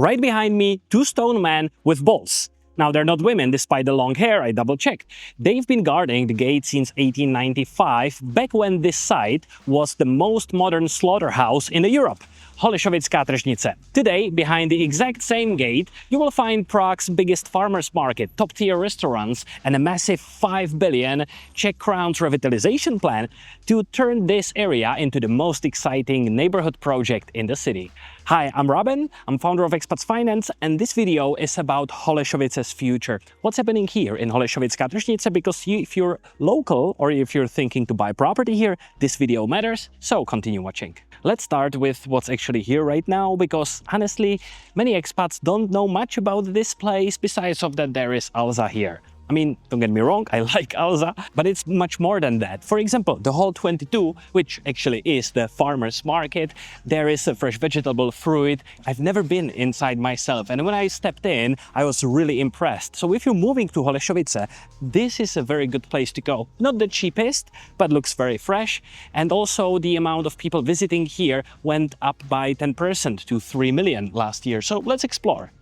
Right behind me, two stone men with balls. Now, they're not women, despite the long hair, I double-checked. They've been guarding the gate since 1895, back when this site was the most modern slaughterhouse in Europe. Holešovická tržnice. Today, behind the exact same gate, you will find Prague's biggest farmers market, top-tier restaurants, and a massive 5 billion Czech crowns revitalization plan to turn this area into the most exciting neighborhood project in the city. Hi, I'm Robin, I'm founder of Expats Finance, and this video is about Holešovice's future. What's happening here in Holešovická tržnice, because if you're local or if you're thinking to buy property here, this video matters, so continue watching. Let's start with what's actually here right now, because honestly, many expats don't know much about this place, besides of that there is Alza here. I mean, don't get me wrong, I like Alza, but it's much more than that. For example, the Hall 22, which actually is the farmer's market, there is a fresh vegetable, fruit. I've never been inside myself, and when I stepped in, I was really impressed. So if you're moving to Holešovice, this is a very good place to go. Not the cheapest, but looks very fresh, and also the amount of people visiting here went up by 10% to 3 million last year. So let's explore.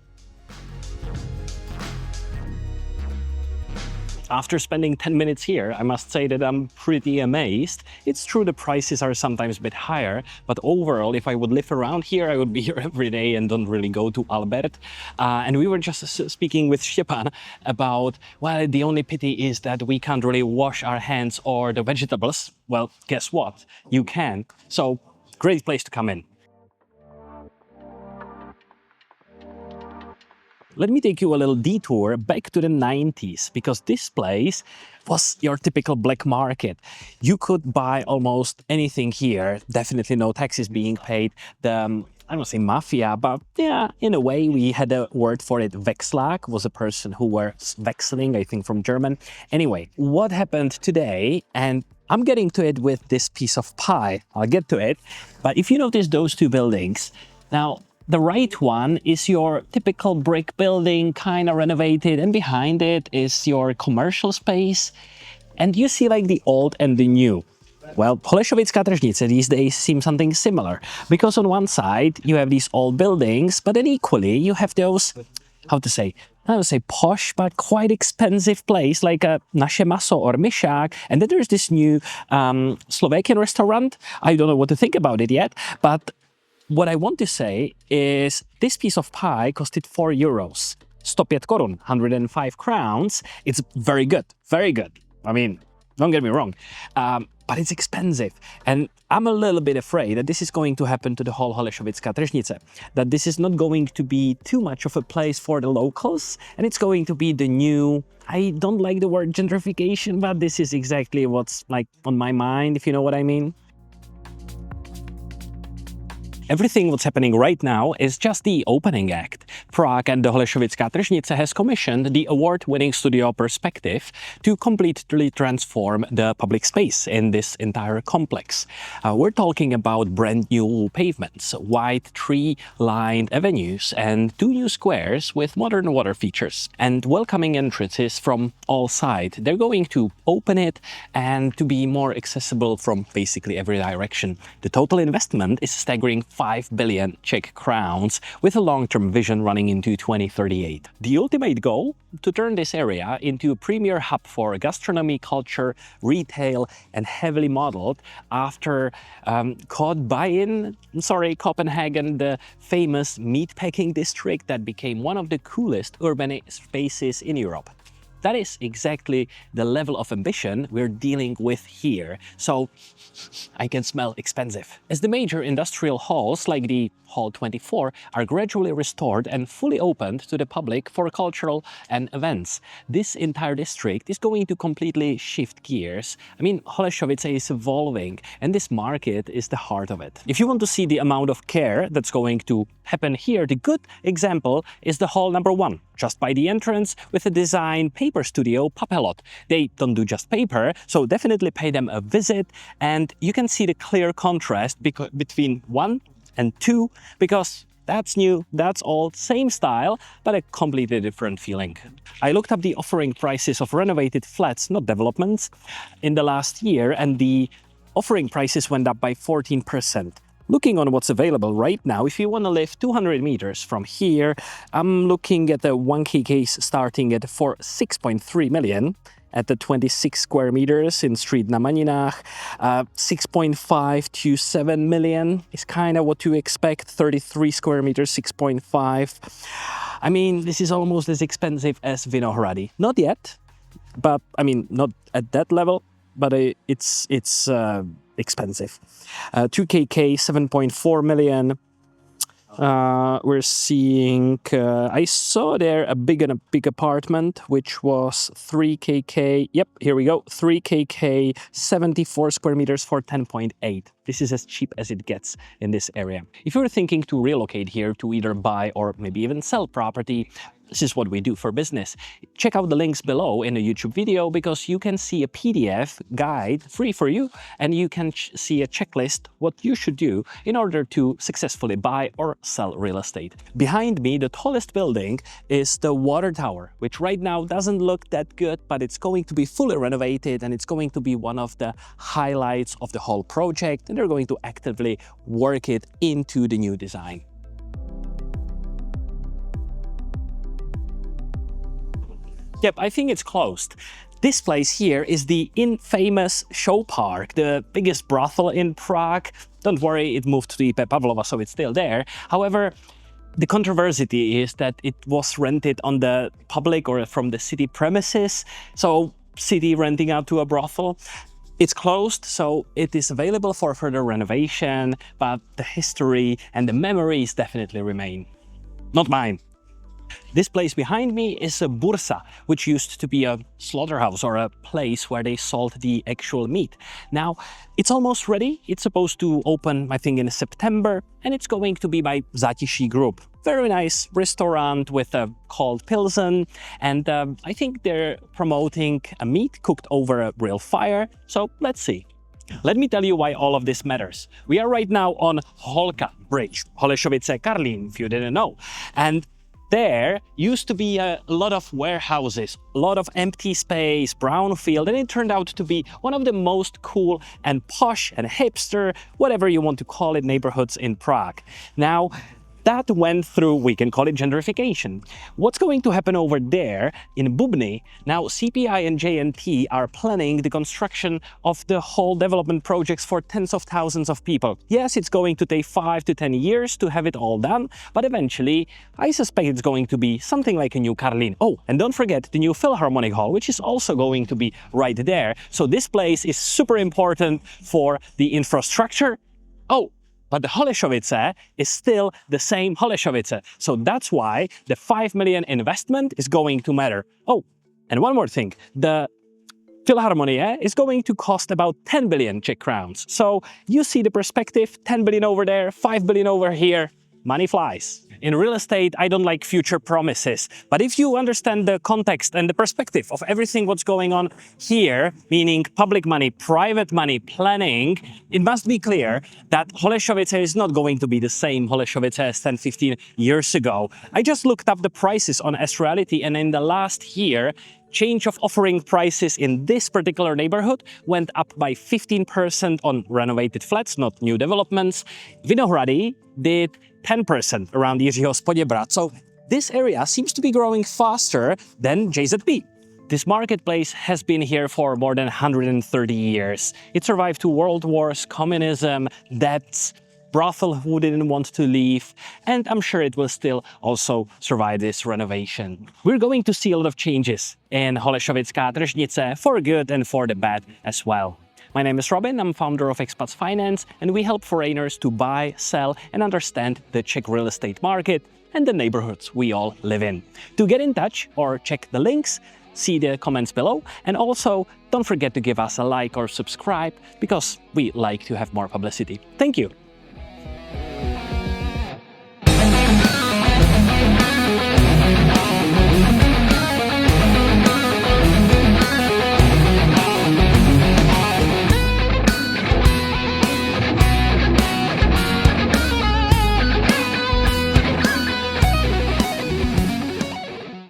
After spending 10 minutes here, I must say that I'm pretty amazed. It's true the prices are sometimes a bit higher, but overall, if I would live around here, I would be here every day and don't really go to Albert. And we were just speaking with Stepan about, well, the only pity is that we can't really wash our hands or the vegetables. Well, guess what? You can. So, great place to come in. Let me take you a little detour back to the 90s, because this place was your typical black market. You could buy almost anything here, definitely no taxes being paid. I don't say mafia, but yeah, in a way we had a word for it. Wechsler was a person who was wechseling, I think from German. Anyway, what happened today, and I'm getting to it with this piece of pie, I'll get to it, but if you notice those two buildings, now, the right one is your typical brick building, kind of renovated, and behind it is your commercial space. And you see like the old and the new. Well, Holešovická tržnice these days seem something similar, because on one side you have these old buildings, but then equally you have those, I would say posh, but quite expensive place like a Naše Maso or Myšák. And then there's this new Slovakian restaurant. I don't know what to think about it yet, but what I want to say is this piece of pie costed 4 euros. 105 korun, 105 crowns. It's very good, very good. I mean, don't get me wrong, but it's expensive. And I'm a little bit afraid that this is going to happen to the whole Holešovická tržnice, that this is not going to be too much of a place for the locals, and it's going to be the new, I don't like the word gentrification, but this is exactly what's like on my mind, if you know what I mean. Everything what's happening right now is just the opening act. Prague and the Holešovická tržnice has commissioned the award-winning studio Perspective to completely transform the public space in this entire complex. We're talking about brand new pavements, wide tree-lined avenues, and 2 new squares with modern water features, and welcoming entrances from all sides. They're going to open it and to be more accessible from basically every direction. The total investment is staggering 5 billion Czech crowns, with a long-term vision running into 2038. The ultimate goal? To turn this area into a premier hub for gastronomy, culture, retail, and heavily modeled after Copenhagen, the famous meatpacking district that became one of the coolest urban spaces in Europe. That is exactly the level of ambition we're dealing with here. So I can smell expensive. As the major industrial halls like the Hall 24 are gradually restored and fully opened to the public for cultural and events, this entire district is going to completely shift gears. I mean, Holešovice is evolving, and this market is the heart of it. If you want to see the amount of care that's going to happen here, the good example is the hall number 1, just by the entrance, with a design paper studio Papelot. They don't do just paper, so definitely pay them a visit, and you can see the clear contrast between 1 and 2, because that's new, that's old, same style, but a completely different feeling. I looked up the offering prices of renovated flats, not developments, in the last year, and the offering prices went up by 14%. Looking on what's available right now, if you want to live 200 meters from here, I'm looking at the 1K case starting at for 6.3 million at the 26 square meters in Street na Maninách. 6.5 to 7 million is kind of what you expect. 33 square meters, 6.5. I mean, this is almost as expensive as Vinohrady. Not yet, but I mean, not at that level, but it's expensive. 2KK, 7.4 million. We're seeing, I saw there a big apartment, which was 3KK. Yep, here we go. 3KK, 74 square meters for 10.8. This is as cheap as it gets in this area. If you're thinking to relocate here to either buy or maybe even sell property, this is what we do for business. Check out the links below in the YouTube video because you can see a PDF guide free for you and you can see a checklist what you should do in order to successfully buy or sell real estate. Behind me, the tallest building is the water tower, which right now doesn't look that good, but it's going to be fully renovated and it's going to be one of the highlights of the whole project, and they're going to actively work it into the new design. Yep, I think it's closed. This place here is the infamous show park, the biggest brothel in Prague. Don't worry, it moved to the IP Pavlova, so it's still there. However, the controversy is that it was rented on the public or from the city premises, so city renting out to a brothel. It's closed, so it is available for further renovation, but the history and the memories definitely remain. Not mine. This place behind me is a bursa, which used to be a slaughterhouse or a place where they sold the actual meat. Now, it's almost ready. It's supposed to open, I think, in September, and it's going to be by Zatishi Group. Very nice restaurant with a cold pilsen, and I think they're promoting a meat cooked over a real fire, so let's see. Let me tell you why all of this matters. We are right now on Holka Bridge, Holešovice Karlín, if you didn't know. And there used to be a lot of warehouses, a lot of empty space, brownfield, and it turned out to be one of the most cool and posh and hipster, whatever you want to call it, neighborhoods in Prague. Now, that went through, we can call it gentrification. What's going to happen over there in Bubny? Now, CPI and JNT are planning the construction of the whole development projects for tens of thousands of people. Yes, it's going to take 5 to 10 years to have it all done, but eventually, I suspect it's going to be something like a new Karlín. Oh, and don't forget the new Philharmonic Hall, which is also going to be right there. So this place is super important for the infrastructure. Oh, but the Holešovice is still the same Holešovice. So that's why the 5 million investment is going to matter. Oh, and one more thing. The Philharmonie is going to cost about 10 billion Czech crowns. So you see the perspective, 10 billion over there, 5 billion over here. Money flies. In real estate, I don't like future promises, but if you understand the context and the perspective of everything what's going on here, meaning public money, private money, planning, it must be clear that Holešovice is not going to be the same Holešovice as 10, 15 years ago. I just looked up the prices on S-Reality, and in the last year, change of offering prices in this particular neighborhood went up by 15% on renovated flats, not new developments. Vinohrady did 10% around Jiřího Spoděbrad. So this area seems to be growing faster than JZP. This marketplace has been here for more than 130 years. It survived 2 world wars, communism, debts, brothel who didn't want to leave, and I'm sure it will still also survive this renovation. We're going to see a lot of changes in Holešovická tržnice for good and for the bad as well. My name is Robin, I'm founder of Expats Finance, and we help foreigners to buy, sell, and understand the Czech real estate market and the neighborhoods we all live in. To get in touch or check the links, see the comments below, and also don't forget to give us a like or subscribe because we like to have more publicity. Thank you.